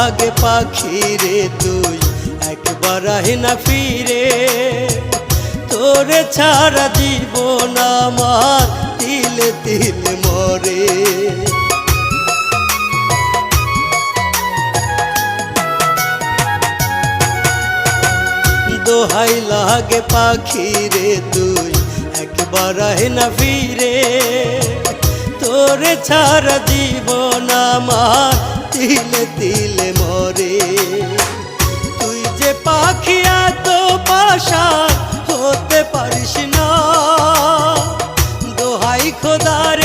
লাগে পাখি রে তুই একবার আহে না ফিরে, তোরে ছাড়া জীবন আমার তিলে তিলে মরে। দোহাই লাগে পাখি রে তুই একবার আহে না ফিরে, তোরে ছাড়া জীবন আমার তিলে তিলে মরে। তুই যে পাখি এত পাশা হতে পারিস না, দোহাই খোদার